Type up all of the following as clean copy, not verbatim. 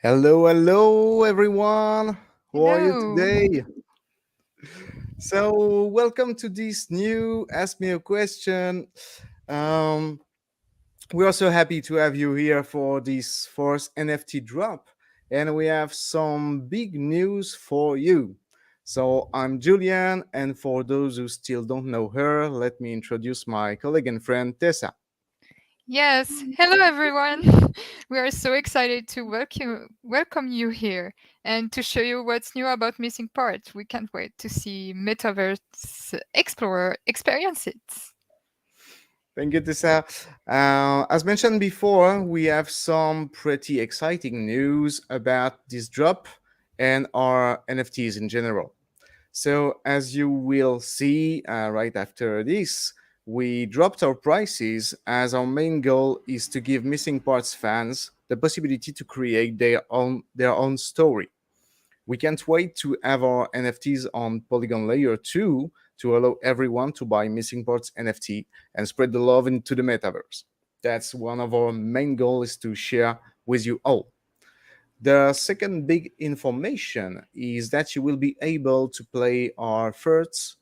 Hello, hello, everyone. How are you Hello. today? So, welcome to this new Ask Me a Question. Um, we're so happy to have you here for this first NFT drop, and we have some big news for you. So, I'm Julian, and for those who still don't know her, let me introduce my colleague and friend Tessa. Yes, hello everyone. We are so excited to welcome you here and to show you what's new about Missing Parts. We can't wait to see Metaverse Explorer experience it. Thank you, Tessa. As mentioned before, we have some pretty exciting news about this drop and our NFTs in general. So, as you will see right after this, we dropped our prices as our main goal is to give Missing Parts fans the possibility to create their own story. We can't wait to have our NFTs on Polygon Layer 2 to allow everyone to buy Missing Parts NFT and spread the love into the metaverse. That's one of our main goals is to share with you all. The second big information is that you will be able to play our first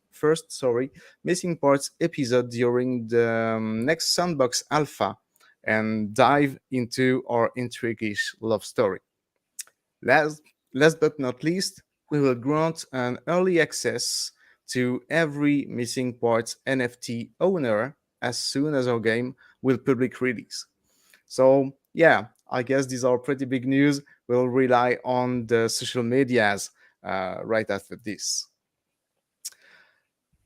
Missing Parts episode during the next Sandbox Alpha and dive into our intriguing love story. Last, last but not least, we will grant an early access to every Missing Parts NFT owner as soon as our game will public release. So yeah, I guess these are pretty big news. We'll rely on the social medias right after this.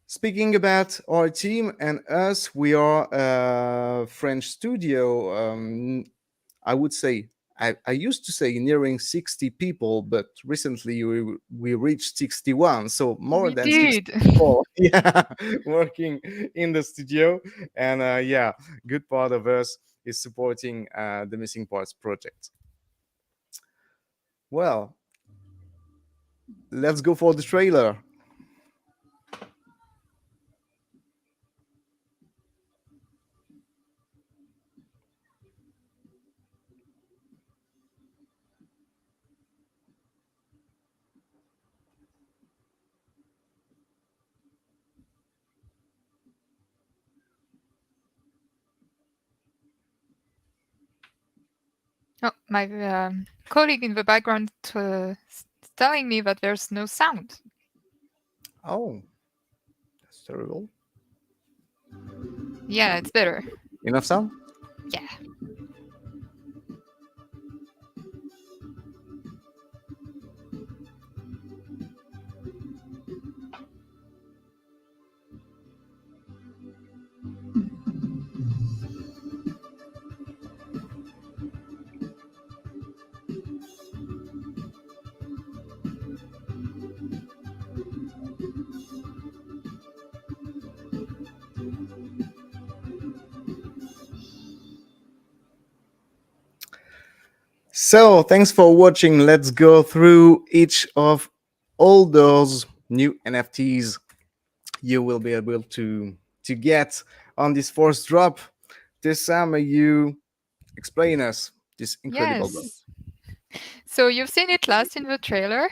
Speaking about our team and us, we are a French studio. I would say I used to say nearing 60 people, but recently we reached 61, so more We than 60 did. people, yeah, working in the studio. And yeah, good part of us is supporting the Missing Parts project. Well, let's go for the trailer. Oh, my colleague in the background telling me that there's no sound. Oh, that's terrible. Yeah, it's better. Enough sound? Yeah. So, thanks for watching. Let's go through each of all those new NFTs you will be able to get on this first drop. This summer, you explain us this incredible drop. Yes. So you've seen it last in the trailer.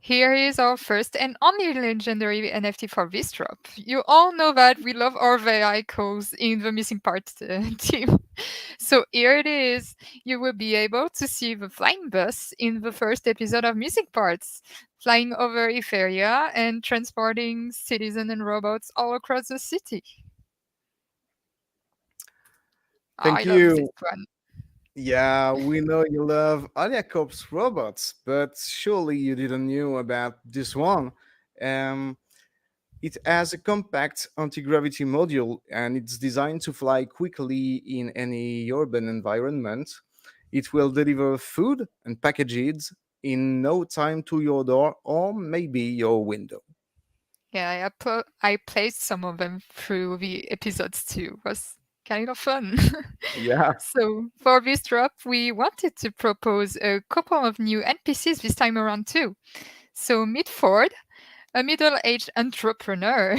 Here is our first and only legendary NFT for this drop. You all know that we love our vehicles in the Missing Parts team. So here it is. You will be able to see the flying bus in the first episode of Missing Parts, flying over Etheria and transporting citizens and robots all across the city. I Thank love this you. one. Yeah, we know you love Alia Corp's robots, but surely you didn't know about this one. Um, it has a compact anti-gravity module and it's designed to fly quickly in any urban environment. It will deliver food and packages in no time to your door or maybe your window. Yeah, I placed some of them through the episodes too. It was kind of fun. Yeah. So for this drop, we wanted to propose a couple of new NPCs this time around too. So meet Ford, a middle-aged entrepreneur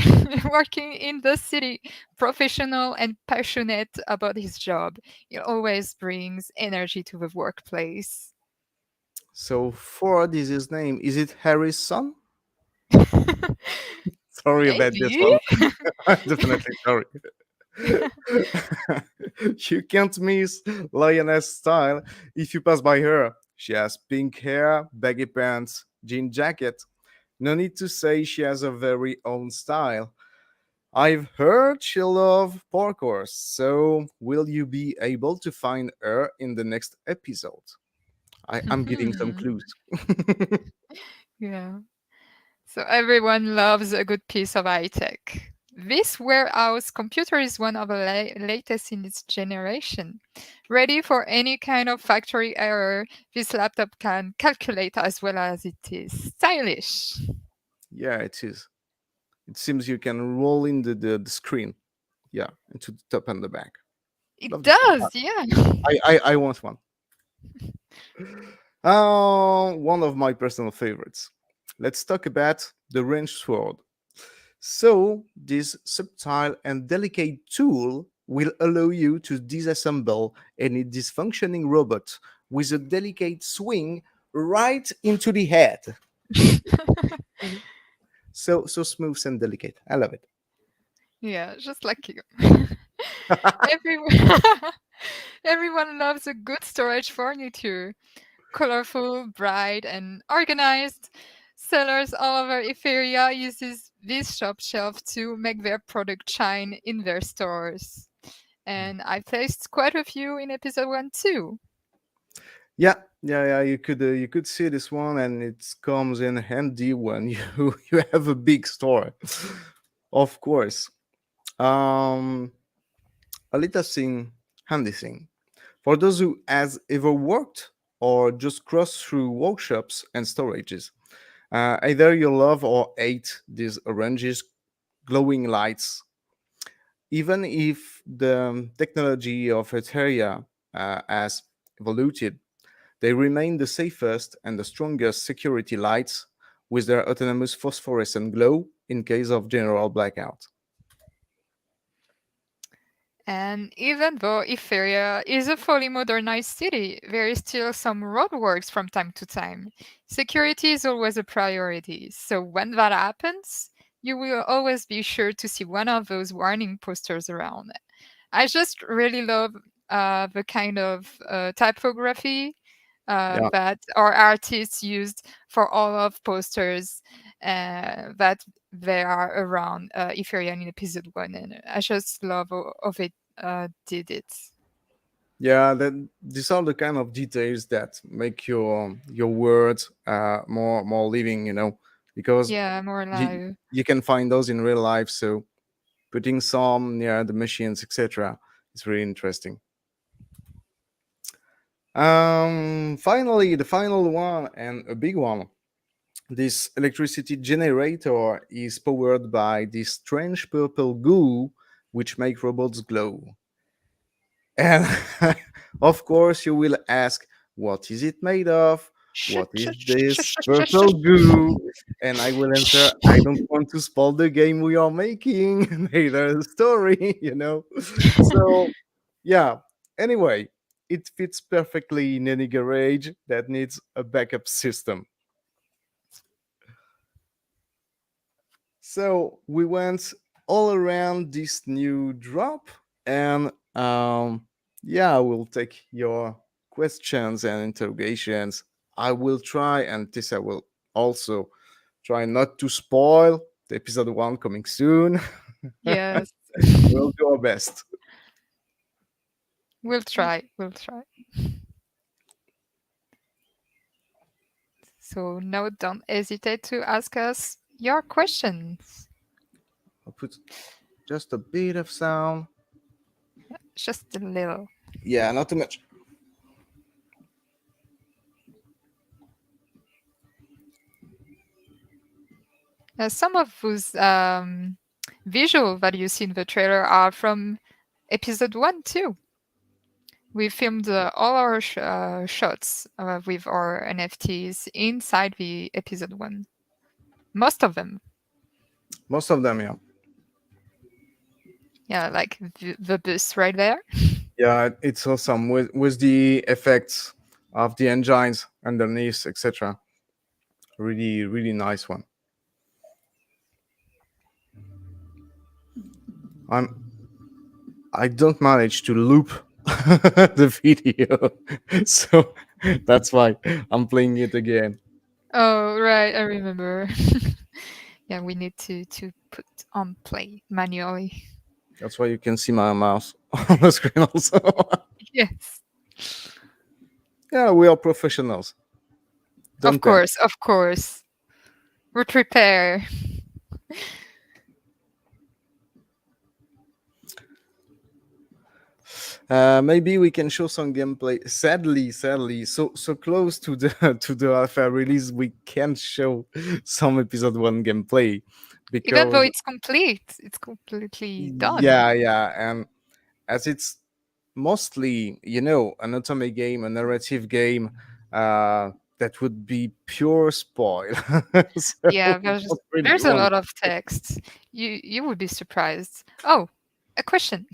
working in the city, professional and passionate about his job. He always brings energy to the workplace. So Ford is his name. Is it Harry's son? Sorry about this Maybe. one. Definitely sorry. You can't miss Lioness style if you pass by her. She has pink hair, baggy pants, jean jacket. No need to say she has a very own style. I've heard she loves parkour, so will you be able to find her in the next episode? I'm giving some clues. Yeah. So everyone loves a good piece of high tech. This warehouse computer is one of the latest in its generation. Ready for any kind of factory error, this laptop can calculate as well as it is stylish. Yeah, it is. It seems you can roll in the screen. Yeah, into the top and the back. It Love this one. does, yeah. I want one. One of my personal favorites. Let's talk about the range sword. So, this subtle and delicate tool will allow you to disassemble any dysfunctioning robot with a delicate swing right into the head. So smooth and delicate. I love it. Yeah, just like you. Everyone, everyone loves a good storage furniture. Colorful, bright, and organized. Sellers all over Etheria uses this shop shelf to make their product shine in their stores. And I placed quite a few in episode 1 too. Yeah, yeah. You could see this one, and it comes in handy when you have a big store, of course. Um, a little thing, handy thing for those who has ever worked or just crossed through workshops and storages. Either you love or hate these oranges glowing lights. Even if the technology of Etheria has evolved, they remain the safest and the strongest security lights with their autonomous phosphorescent glow in case of general blackout. And even though Etheria is a fully modernized city, there is still some roadworks from time to time. Security is always a priority, so when that happens, you will always be sure to see one of those warning posters around. I just really love the kind of typography Yeah, that our artists used for all of posters that they are around Ethereum in episode 1, and I just love of it did it. yeah. That these are the kind of details that make your words more living. Because Yeah, more you live. you can find those in real life. So putting some near the machines, etc., is really interesting. Finally, the final one and a big one. This electricity generator is powered by this strange purple goo which make robots glow. And of course, you will ask, what is it made of? Shh, What shh, is shh, shh, this shh, shh, purple shh. goo? And I will answer, I don't want to spoil the game we are making, neither the story. So, yeah. Anyway, it fits perfectly in any garage that needs a backup system. So we went all around this new drop, and yeah, I will take your questions and interrogations. I will try, and Tessa will also try not to spoil the episode one coming soon. Yes, We'll do our best. we'll try. We'll try. So now don't hesitate to ask us your questions. I'll put just a bit of sound. Just a little. Yeah, not too much. Some of those visual that you see in the trailer are from episode 1 too. We filmed all our shots with our NFTs inside the episode 1. Most of them. Most of them, yeah. Yeah, like the bus right there. Yeah, it's awesome with the effects of the engines underneath, etc. Really, really nice one. I'm I don't manage to loop the video, so that's why I'm playing it again. Oh, right, I remember. Yeah, we need to put on play manually. That's why you can see my mouse on the screen also. Yes. Yeah, we are professionals. Don't Of panic. course, of course. We prepare. Maybe we can show some gameplay. Sadly, so close to the to the alpha release, we can't show some episode one gameplay Even though because it's complete, it's completely done. yeah, and as it's mostly, an otome game, a narrative game, that would be pure spoil. So Yeah, we there's don't really there's a want. lot of text. You would be surprised. Oh, a question.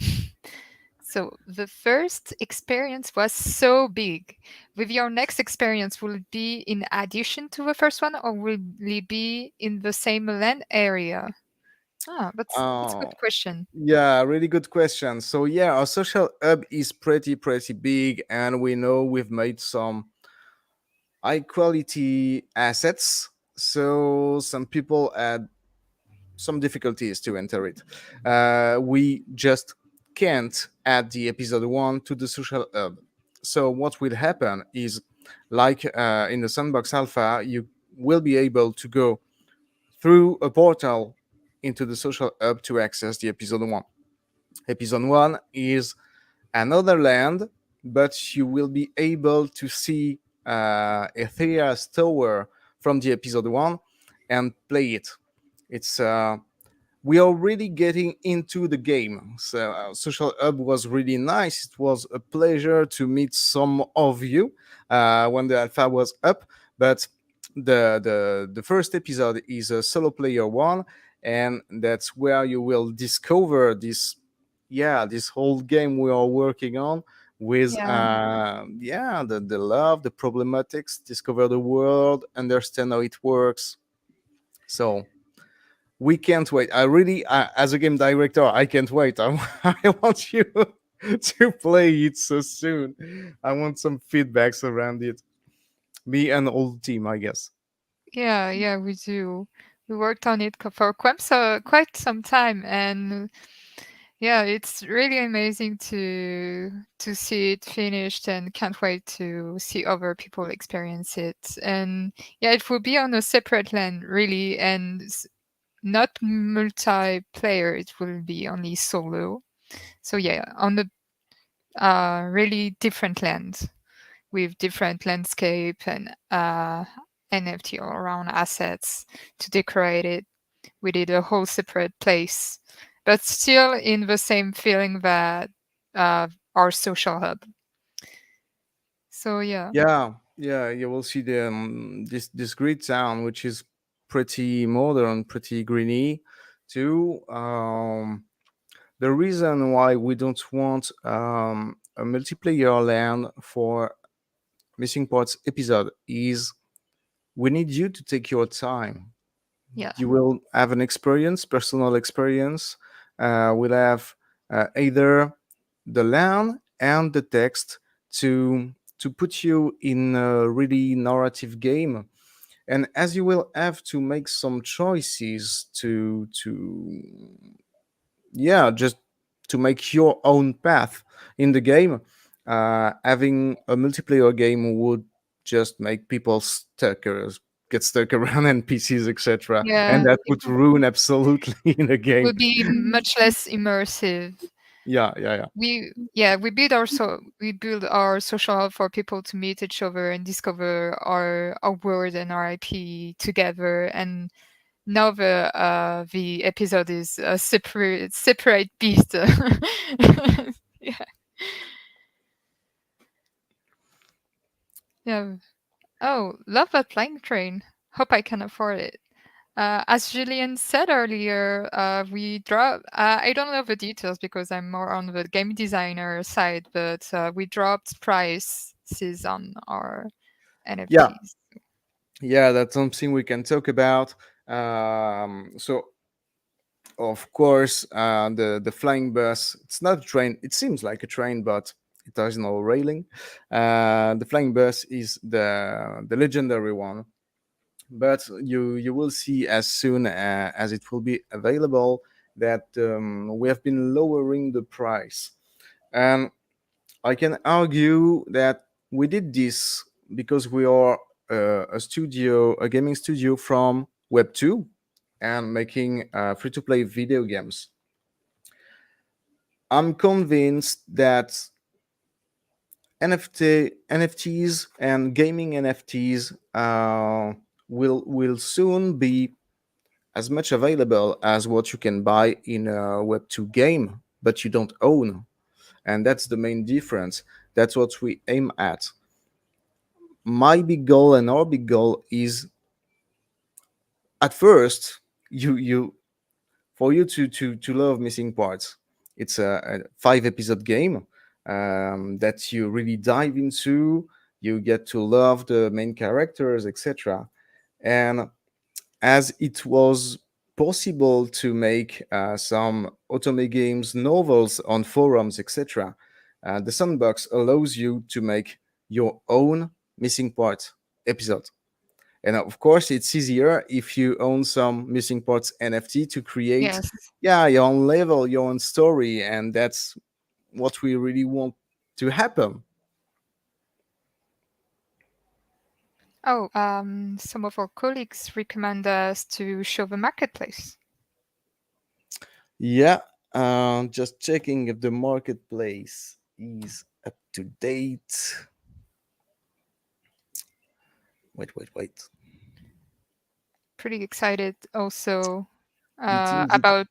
So the first experience was so big. With your next experience, will it be in addition to the first one, or will it be in the same land area? Ah, that's a Uh, good question. yeah, really good question. So yeah, our social hub is pretty big, and we know we've made some high quality assets. So some people had some difficulties to enter it. We just can't add the episode one to the social hub. So what will happen is, like in the Sandbox Alpha, you will be able to go through a portal into the social hub to access the episode one. Episode one is another land, but you will be able to see Etheria's tower from the episode one and play it. It's We are really getting into the game. So Social Hub was really nice. It was a pleasure to meet some of you when the alpha was up. But the first episode is a solo player one, and that's where you will discover this whole game we are working on with Yeah, the love, the problematics, discover the world, understand how it works. So we can't wait. I really, as a game director, I can't wait. I want you to play it so soon. I want some feedbacks around it. Me and all team, I guess. yeah, we do. We worked on it for quite some time, and yeah, it's really amazing to see it finished, and can't wait to see other people experience it. And yeah, it will be on a separate land, really, and not multiplayer. It will be only solo. So yeah, on the really different land with different landscape and NFT all around assets to decorate it. We did a whole separate place, but still in the same feeling that our social hub. So yeah, Yeah. You will see this great town, which is pretty modern, pretty greeny, too. The reason why we don't want a multiplayer land for Missing Parts episode is we need you to take your time. yeah, You will have an experience, personal experience. We'll have either the land and the text to put you in a really narrative game. And as you will have to make some choices to just to make your own path in the game. Having a multiplayer game would just make people get stuck around NPCs, etc., and yeah. that It would ruin absolutely the game. will be much less immersive. Yeah. We build our social hub for people to meet each other and discover our world and our IP together. And now the episode is a separate beast. Yeah, yeah. Oh, love that flying train. Hope I can afford it. As Julian said earlier, we dropped. I don't know the details because I'm more on the game designer side, but we dropped price sees on our Yeah, NFTs. yeah, that's something we can talk about. So of course, the flying bus. It's not a train. It seems like a train, but it has no railing. The flying bus is the legendary one, but you will see as soon as it will be available that we have been lowering the price, and I can argue that we did this because we are a gaming studio from Web 2 and making free to play video games. I'm convinced that NFTs and gaming NFTs will soon be as much available as what you can buy in a Web 2 game, but you don't own. And that's the main difference. That's what we aim at. My big goal and our big goal is at first you for you to love missing parts. It's a 5 episode game that you really dive into. You get to love the main characters, etc. And as it was possible to make some otome games novels on forums, etc., the Sandbox allows you to make your own missing part episode. And of course, it's easier if you own some missing parts NFT to create, Yes. yeah, your own level, your own story, and that's what we really want to happen. Oh, some of our colleagues recommend us to show the marketplace. Yeah, just checking if the marketplace is up to date. Wait. Pretty excited also It is. about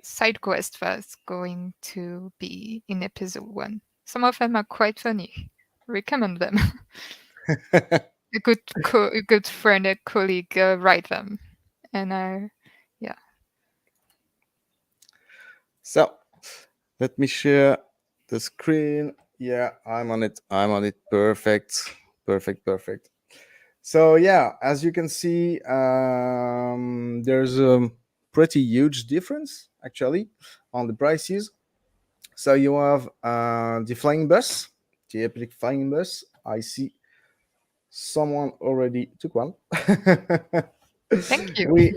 side quest that's going to be in episode 1. Some of them are quite funny. Recommend them. A good friend, a colleague write them, and yeah. So let me share the screen. Yeah, I'm on it. I'm on it. Perfect. Perfect. So yeah, as you can see, there's a pretty huge difference actually on the prices. So you have the flying bus, the epic flying bus. I see someone already took one. Thank you. we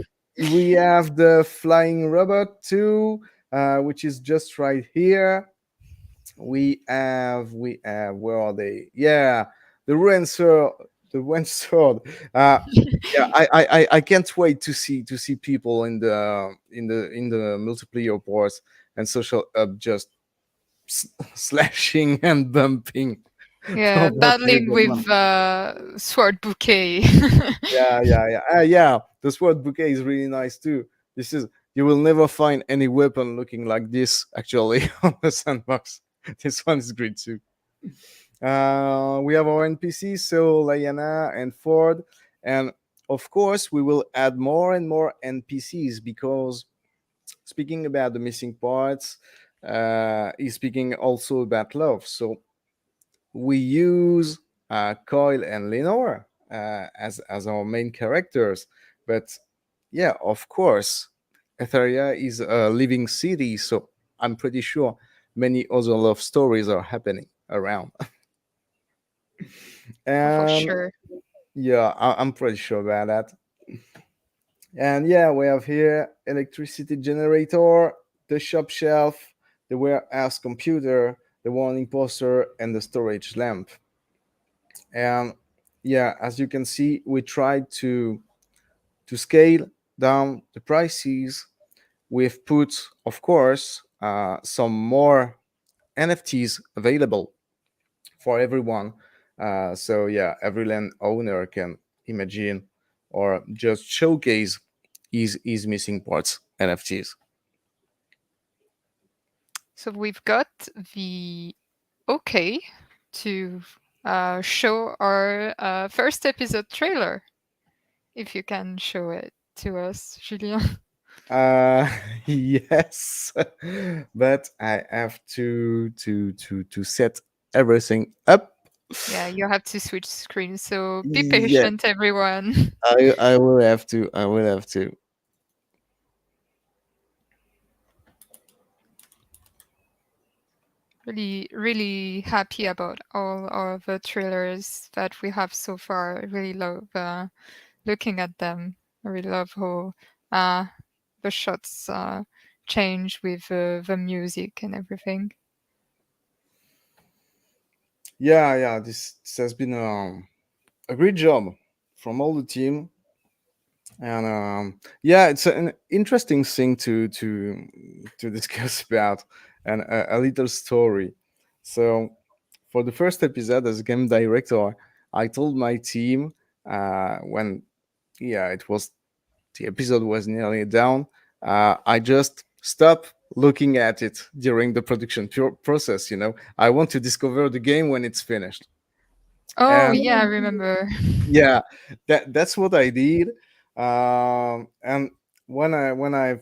we have the flying robot too, which is just right here. We have where are they? Yeah, the ruined sword. The ruined sword. Uh, yeah, I can't wait to see people in the multiplayer ports and social up just slashing and bumping Yeah, over battling the one. with sword bouquet. Yeah. The sword bouquet is really nice too. This is you will never find any weapon looking like this actually on the Sandbox. This one is great too. We have our NPCs, so Layana and Ford, and of course we will add more and more NPCs because speaking about the missing parts, is speaking also about love. So we use Coil and Lenore as our main characters, but yeah, of course, Etheria is a living city, so I'm pretty sure many other love stories are happening around. Oh, for And sure. yeah, I'm pretty sure about that. And yeah, we have here electricity generator, the shop shelf, the warehouse computer, the warning poster, and the storage lamp. And yeah, as you can see, we tried to scale down the prices. We've put, of course, some more NFTs available for everyone. So yeah, every land owner can imagine or just showcase his missing parts NFTs. So we've got the okay to show our first episode trailer. If you can show it to us, Julien. Uh, yes, but I have to set everything up. Yeah, you have to switch screens, so be Yeah, patient, everyone. I will have to. I will have to. Really, really happy about all of the trailers that we have so far. I really love looking at them. I really love how uh, the shots change with the music and everything. Yeah, yeah. This has been a great job from all the team, and yeah, it's an interesting thing to discuss about, and a little story. So, for the first episode as game director, I told my team when yeah, it was the episode was nearly down. I just stopped looking at it during the production process. I want to discover the game when it's finished, Oh and yeah, I remember. yeah, that's what I did. And when I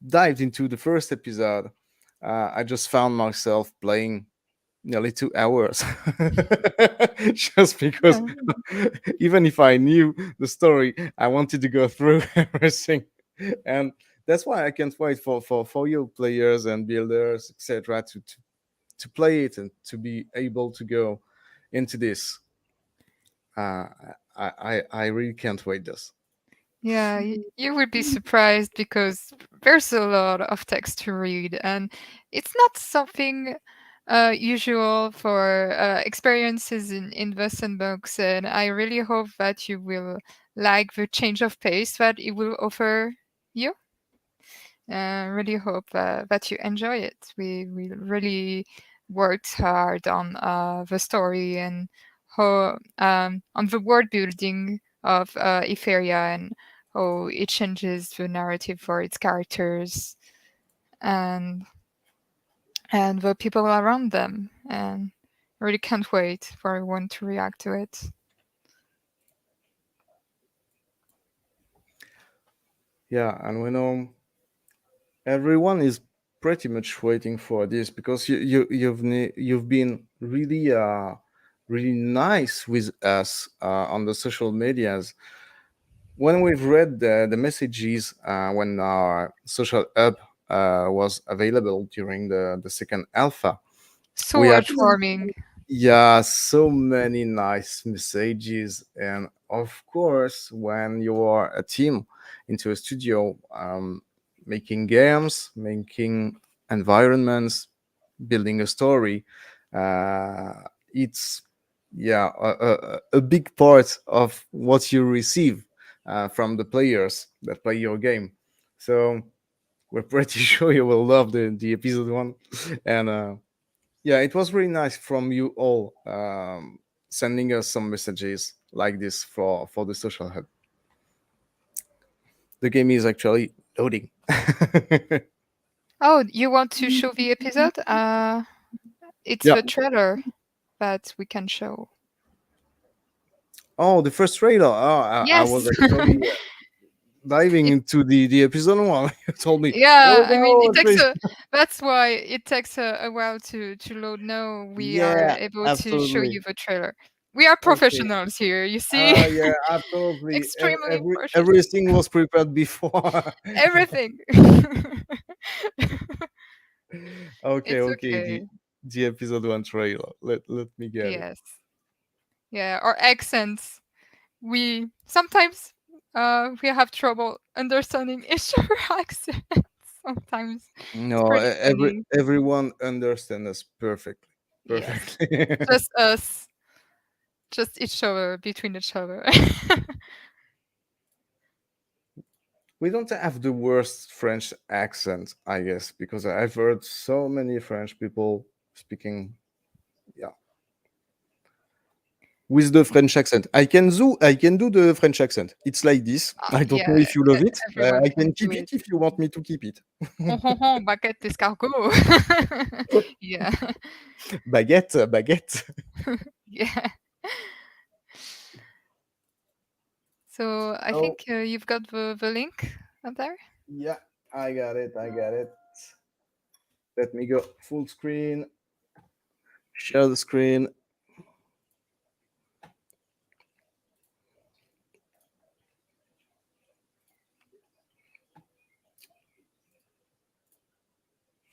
dived into the first episode, I just found myself playing nearly 2 hours just because Yeah. even if I knew the story, I wanted to go through everything. And that's why I can't wait for you players and builders, etc., to play it and to be able to go into this. uh, I really can't wait this. Yeah, you would be surprised because there's a lot of text to read, and it's not something usual for experiences in the sandbox. And I really hope that you will like the change of pace that it will offer you. Really hope that you enjoy it. We really worked hard on the story and how on the world building of Etheria and how it changes the narrative for its characters and and the people around them. And I really can't wait for everyone to react to it. Yeah, and we know everyone is pretty much waiting for this because you've been really really nice with us on the social medias when we've read the messages when our social hub was available during the second alpha. So We had heartwarming. yeah, so many nice messages, and of course, when you are a team into a studio, making games, making environments, building a story, uh, it's yeah a big part of what you receive from the players that play your game. So we're pretty sure you will love the episode one, and yeah, it was really nice from you all sending us some messages like this for the social hub. The game is actually loading. Oh, you want to show the episode? It's Yeah. the trailer that we can show. Oh, the first trailer. Oh, I was Yes. actually diving It into the episode one. You told me, yeah, hold I mean, it on, takes please. a that's why it takes a while to load. Now we are Yeah, able to show absolutely. you the trailer. We are Okay. professionals here, you see? Yeah, absolutely. Extremely professional. Everything was prepared before. Everything. Okay, It's okay. okay. The episode one trailer. Let me get it. Yes. Yeah, our accents. We sometimes we have trouble understanding each other accents. Sometimes it's No, pretty funny. everyone understands us perfectly. Yes. Perfectly. Just us, just each other between each other. We don't have the worst French accent, I guess, because I've heard so many French people speaking, yeah, with the French accent. I can do the French accent. It's like this. I don't know Yeah, if you love it. everyone I can can do keep it. it if you want me to keep it. Baguette d'escargot. Yeah, Baguette, baguette. yeah. So I Oh, think you've got the link up there. yeah, I got it. I got it. Let me go full screen, share the screen.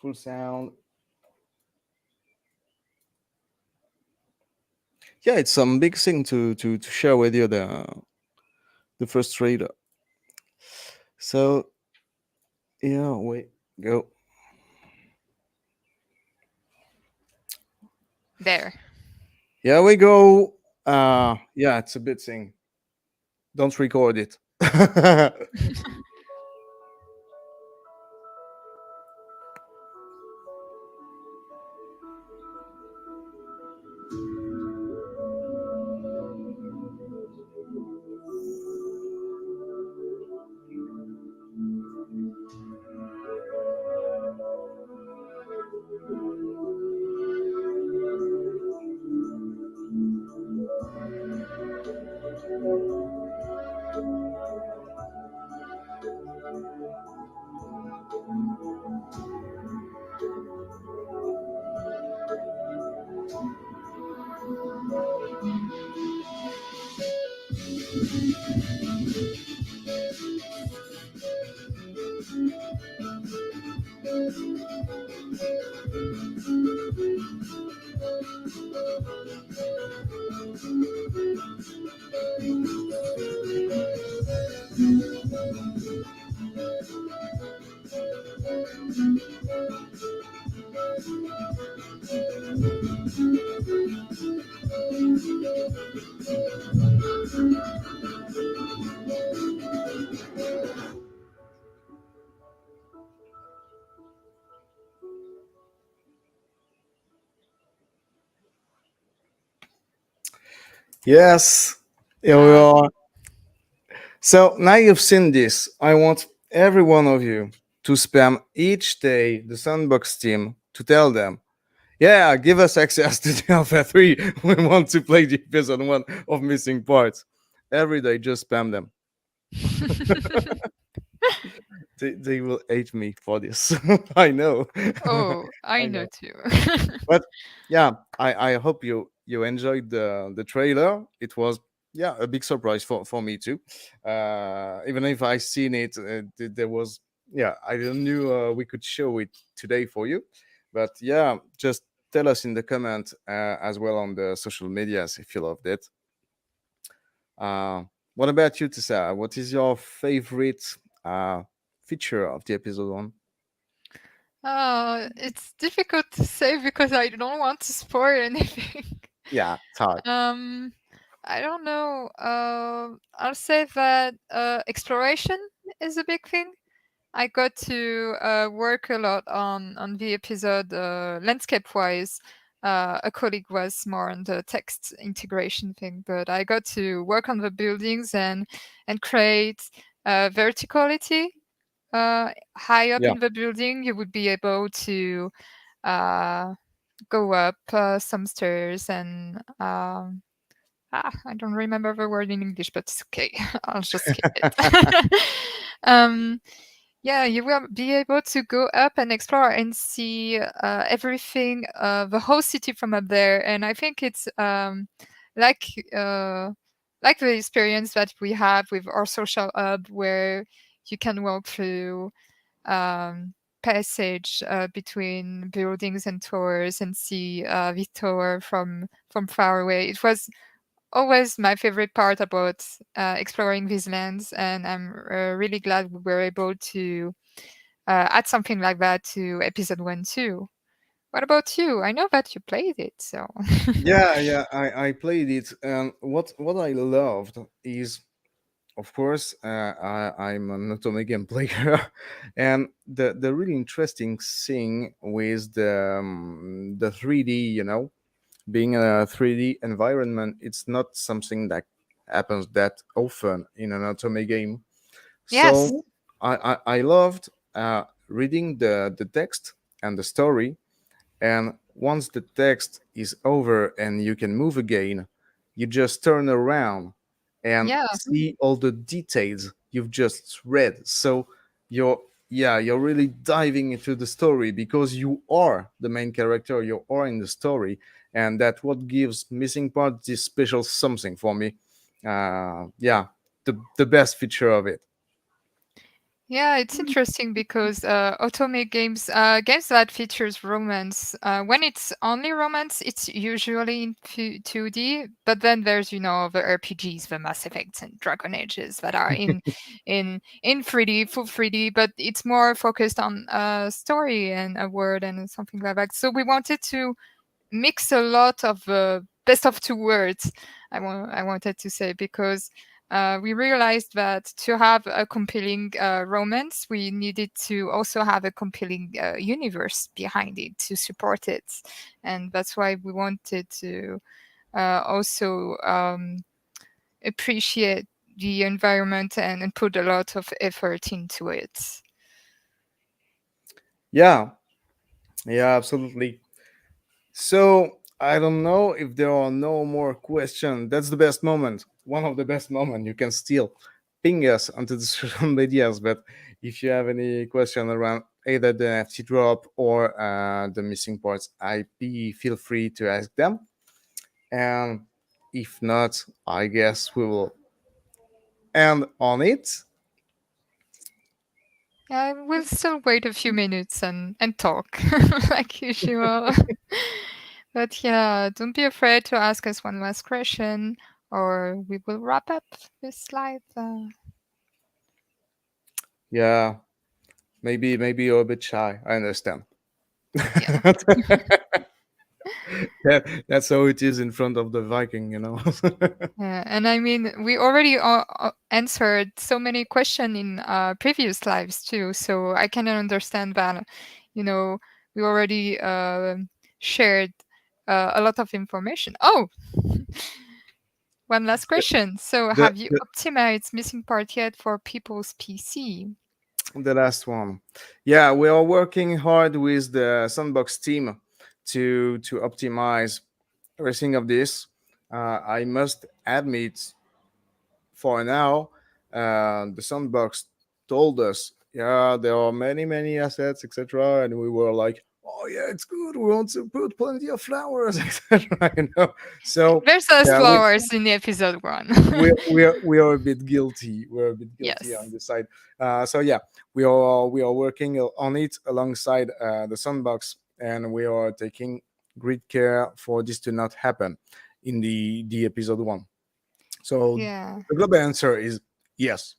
full sound. Yeah, it's some big thing to share with you the first trailer. So yeah, we go. There. Here we go. Yeah, it's a bit thing. Don't record it. Yes, here we Wow. are. So now you've seen this. I want every one of you to spam each day the Sandbox team to tell them, yeah, give us access to the Alpha 3. We want to play the episode 1 of Missing Parts. Every day, just spam them. They will hate me for this. I know. Oh, I I know know. too. But yeah, I hope you enjoyed the trailer. It was, yeah, a big surprise for me too. Even if I seen it, there was, yeah, I didn't knew we could show it today for you. But yeah, just tell us in the comment as well on the social medias if you loved it. Uh, what about you, Tessa? What is your favorite uh, feature of the episode 1? It's difficult to say because I don't want to spoil anything. Yeah, it's hard. um, I don't know. I'll say that exploration is a big thing. I got to work a lot on the episode landscape wise. A colleague was more on the text integration thing, but I got to work on the buildings and create verticality. High up Yeah. in the building, you would be able to uh, go up some stairs and I don't remember the word in English, but it's okay. I'll just skip it. um, yeah, you will be able to go up and explore and see everything, the whole city from up there. And I think it's like uh, like the experience that we have with our social hub, where you can walk through passage between buildings and towers and see the tower from far away. It was always my favorite part about exploring these lands, and I'm really glad we were able to add something like that to episode 1 too. What about you? I know that you played it, so Yeah, yeah, I played it, and what I loved is, of course, I'm an Automata game player, and the really interesting thing with the 3D, being a 3D environment, it's not something that happens that often in an Automata game. yes, So I loved reading the text and the story, and once the text is over and you can move again, you just turn around and yeah, see all the details you've just read. So you're, yeah, you're really diving into the story because you are the main character, you are in the story, and that what gives Missing Part this special something for me. Yeah, the best feature of it. Yeah, it's interesting because otome games, games that features romance, when it's only romance, it's usually in 2D. But then there's the RPGs, the Mass Effects and Dragon Ages that are in 3D, full 3D, but it's more focused on story and a word and something like that. So we wanted to mix a lot of best of two worlds. I wanted to say because we realized that to have a compelling romance, we needed to also have a compelling universe behind it to support it, and that's why we wanted to also appreciate the environment and put a lot of effort into it. Yeah, yeah, absolutely. So I don't know if there are no more questions. That's the best moment. One of the best moment. You can still ping us onto the social medias. But if you have any question around either the NFT drop or the missing parts IP, feel free to ask them. And if not, I guess we will end on it. Yeah, we'll still wait a few minutes and talk like usual. But yeah, don't be afraid to ask us one last question, or we will wrap up this slide. Yeah, maybe you're a bit shy. I understand. Yeah. That's how it is in front of the Viking, you know. Yeah, and I mean, we already answered so many questions in previous lives too, so I can understand that. You know, we already shared a lot of information. Oh, one last question. So, the, have you the optimized missing part yet for people's PC? the last one. Yeah, we are working hard with the Sandbox team to optimize everything of this. I must admit, for now, the Sandbox told us, yeah, there are many assets, etc., and we were like, oh yeah, it's good. We want to put plenty of flowers, etc. So There's those yeah, flowers in the episode one. we are a bit guilty. We're a bit guilty on Yes. this side. So yeah, we are working on it alongside the Sandbox, and we are taking great care for this to not happen in the episode one. So Yeah. the global answer is yes.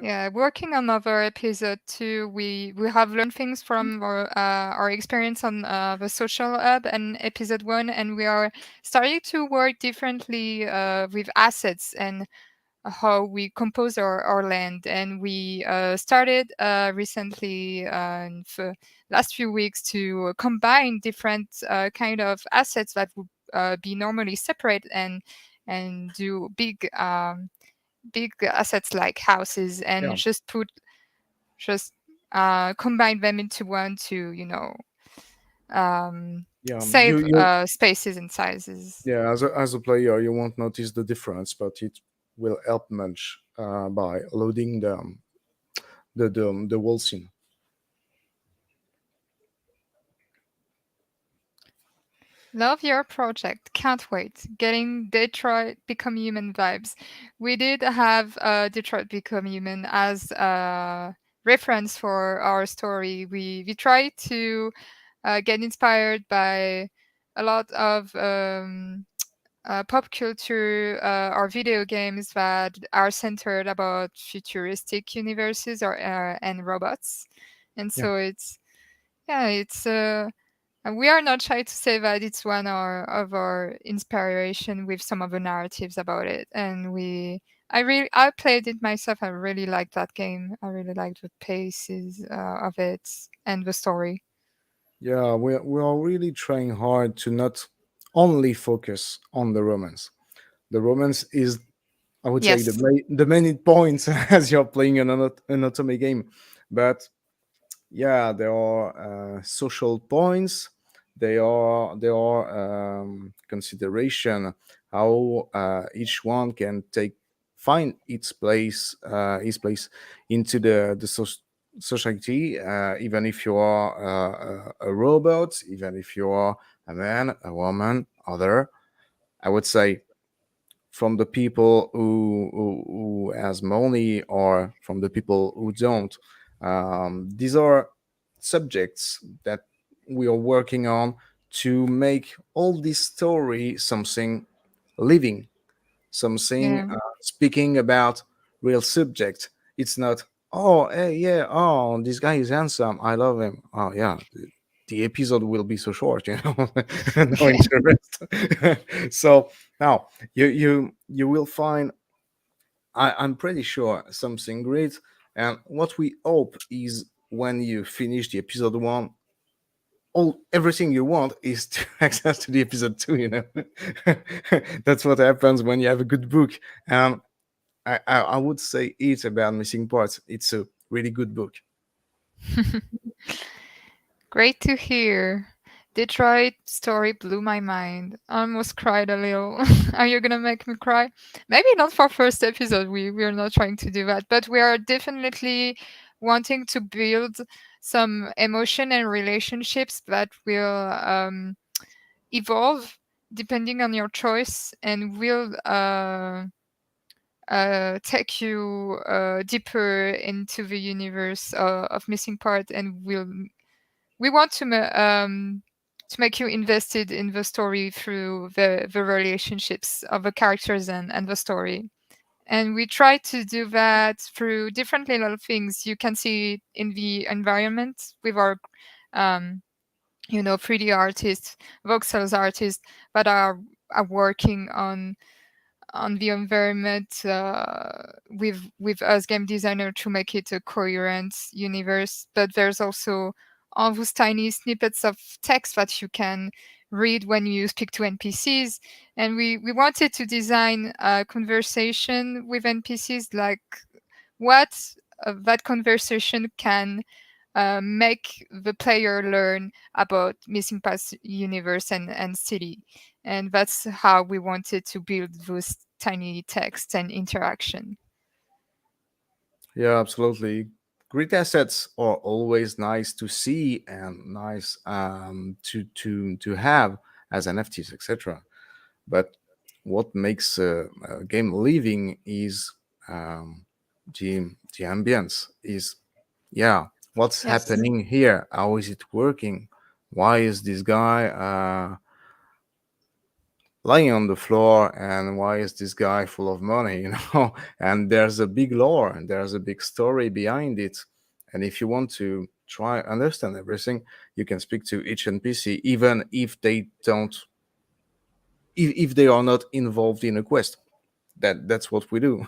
Yeah, working on another episode too, we have learned things from our experience on the social hub and episode one, and we are starting to work differently with assets and how we compose our land. And we started recently in the last few weeks to combine different kind of assets that would be normally separate and do big assets like houses and Yeah, just combine them into one to yeah. You save you spaces and sizes. yeah. As a player, you won't notice the difference, but it will help much by loading the whole scene. Love your project. Can't wait. Getting Detroit Become Human vibes. We did have Detroit Become Human as a reference for our story. We tried to get inspired by a lot of pop culture or video games that are centered about futuristic universes or and robots, and Yeah, so it's yeah, it's we are not shy to say that it's one of our inspiration with some of the narratives about it, and I played it myself. I really liked that game. I really liked the paces of it and the story. yeah. We are really trying hard to not only focus on the romance. The romance is, I would say, Yes. the main points as you're playing an otome game, but yeah, there are social points. There are consideration how each one can take find its place into the society, even if you are a robot, even if you are a man, a woman, other. I would say from the people who has money or from the people who don't. These are subjects that we are working on to make all this story something living, something Yeah. speaking about real subject. It's not, oh, hey, yeah, oh, this guy is handsome, I love him. Oh, yeah, the episode will be so short, no Yeah. interest. So now you will find, I'm pretty sure, something great. And what we hope is when you finish the episode one, all everything you want is to access to the episode two. That's what happens when you have a good book. And I would say it's about missing parts. It's a really good book. Great to hear. Detroit story blew my mind. I almost cried a little. Are you gonna make me cry? Maybe not for first episode. We are not trying to do that, but we are definitely wanting to build some emotion and relationships that will evolve depending on your choice and will take you deeper into the universe of Missing Part, and will we want to make you invested in the story through the relationships of the characters and the story. And we try to do that through different little things. You can see in the environment with our um, 3D artists, voxels artists that are working on the environment with us game designer to make it a coherent universe. But there's also all those tiny snippets of text that you can read when you speak to NPCs. And we wanted to design a conversation with NPCs, like what that conversation can make the player learn about Missing Path universe and city. And that's how we wanted to build those tiny texts and interaction. Yeah, absolutely. Grid assets are always nice to see and nice to have as NFTs, etc. But what makes a game living is um, the ambience. Is, yeah, what's Yes. happening here? How is it working? Why is this guy lying on the floor, and why is this guy full of money? And there's a big lore and there's a big story behind it. And if you want to try understand everything, you can speak to each NPC, even if they don't, if they are not involved in a quest. That's what we do.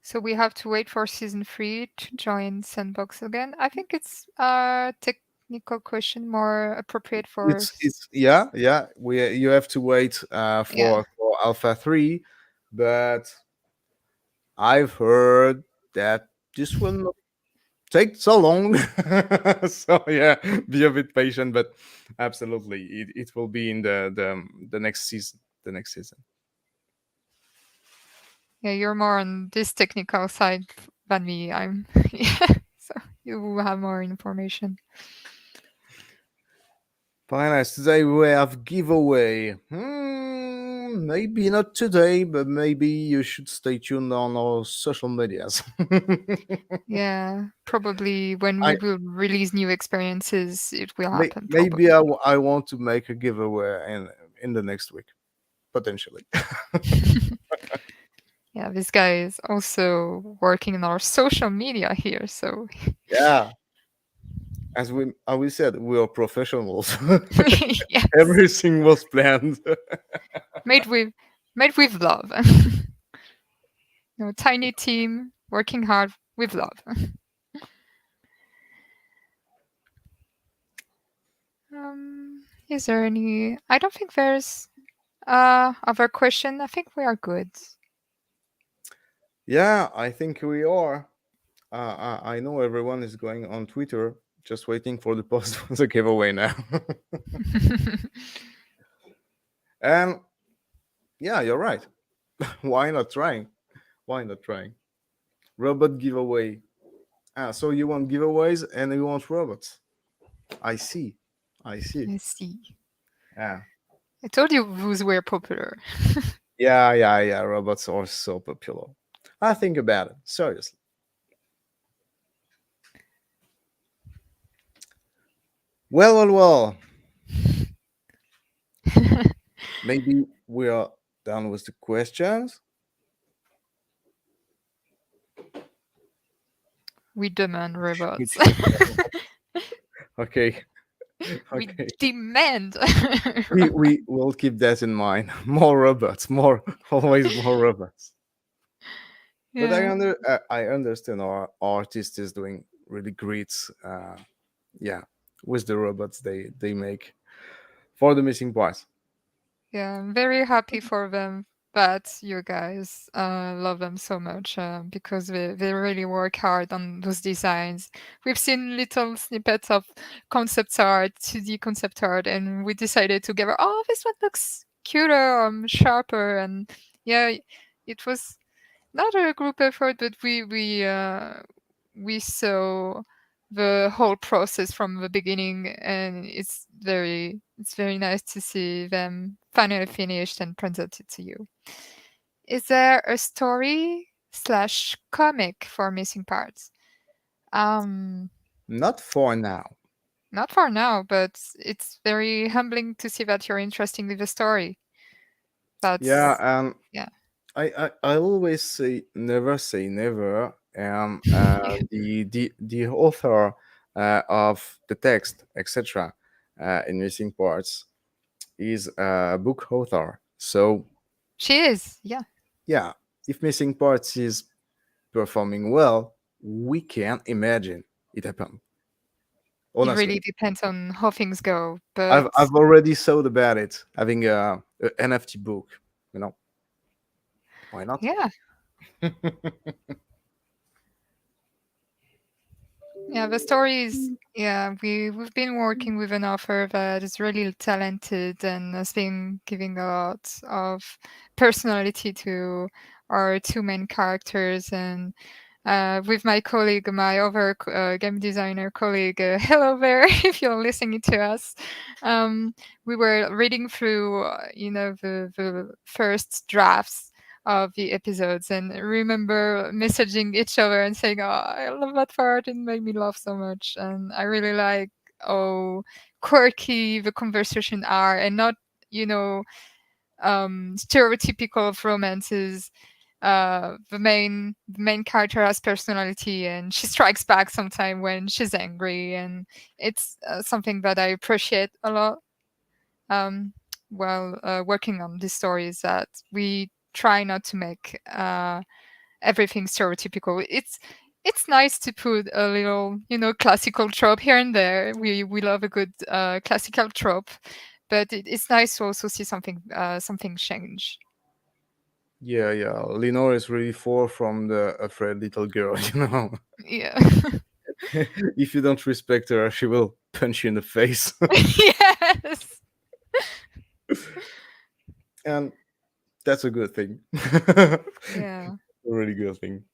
So we have to wait for season 3 to join Sandbox again. I think it's a technical question more appropriate for It's yeah, yeah, we you have to wait yeah. for Alpha 3, but I've heard that this will not take so long. So yeah, be a bit patient, but absolutely, it will be in the next season. The next season. Yeah, you're more on this technical side than me. I'm yeah. So you will have more information. Fine, nice. Today we have giveaway. Maybe not today, but maybe you should stay tuned on our social medias. Yeah, probably when we I will release new experiences, it will happen. maybe Probably. I want to make a giveaway in the next week, potentially. Yeah, this guy is also working on our social media here, so Yeah, as we said, we are professionals. yes, Everything was planned. made with made with love. Tiny team working hard with love. Is there any? I don't think there's other question. I think we are good. Yeah, I think we are. I know everyone is going on Twitter, just waiting for the post for the giveaway now. And yeah, you're right. Why not trying? Why not trying? Robot giveaway. So you want giveaways and you want robots. I see. I see. I see. Yeah. I told you those were popular. Yeah. Robots are so popular. I think about it seriously. Well. Maybe we are done with the questions. We demand We robots. did- Okay, We okay. demand We will keep that in mind. More robots, more always more robots. But yeah. I understand our artist is doing really great. Yeah, with the robots they make for the missing parts. Yeah, I'm very happy for them that you guys love them so much because they really work hard on those designs. We've seen little snippets of concept art, 2D concept art, and we decided together, oh, this one looks cuter, sharper, and yeah, it was not a group effort, but we saw the whole process from the beginning, and it's very nice to see them finally finished and presented to you. Is there a story slash comic for missing parts? Um, Not for now. Not for now, but it's very humbling to see that you're interested in the story. Yeah, That's yeah. I always say never. The author of the text, etc., in missing parts is a book author. So She is, yeah. yeah, if missing parts is performing well, we can imagine it happen. It Honestly, really depends on how things go, I've but I've already thought about it having a NFT book. You know, why not? yeah. Yeah, the stories. Yeah, we've been working with an author that is really talented and has been giving a lot of personality to our two main characters. And with my colleague, my other game designer colleague, hello there, if you're listening to us. Um, we were reading through, the first drafts of the episodes and remember messaging each other and saying, "Oh, I love that part. It made me laugh so much." And I really like how quirky the conversation are and not, stereotypical of romances. The main character has personality and she strikes back sometime when she's angry, and it's something that I appreciate a lot um, while working on these stories, that we try not to make everything stereotypical. It's nice to put a little, classical trope here and there. We love a good classical trope, but it's nice to also see something change. Yeah. Lenore is really far from the afraid little girl. You know, Yeah. if you don't respect her, she will punch you in the face, Yes. and that's a good thing. A Yeah. really good thing.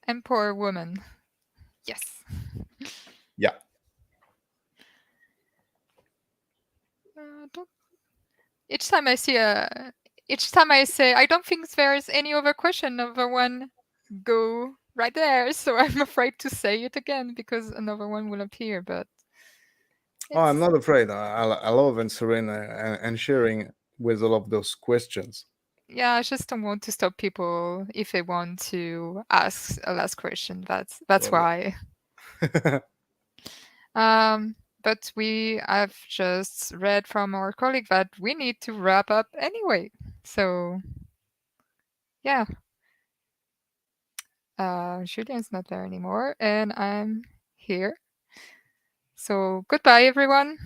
And poor woman. Yes. Yeah. Don't, each time I see a, each time I say, I don't think there's any other question. Another one go right there. So I'm afraid to say it again because another one will appear. But Oh, I'm it's not afraid. I love answering and sharing with all of those questions. yeah. I just don't want to stop people if they want to ask a last question. That's Well, why. But I've just read from our colleague that we need to wrap up anyway. So yeah, Julian's not there anymore, and I'm here. So goodbye, everyone.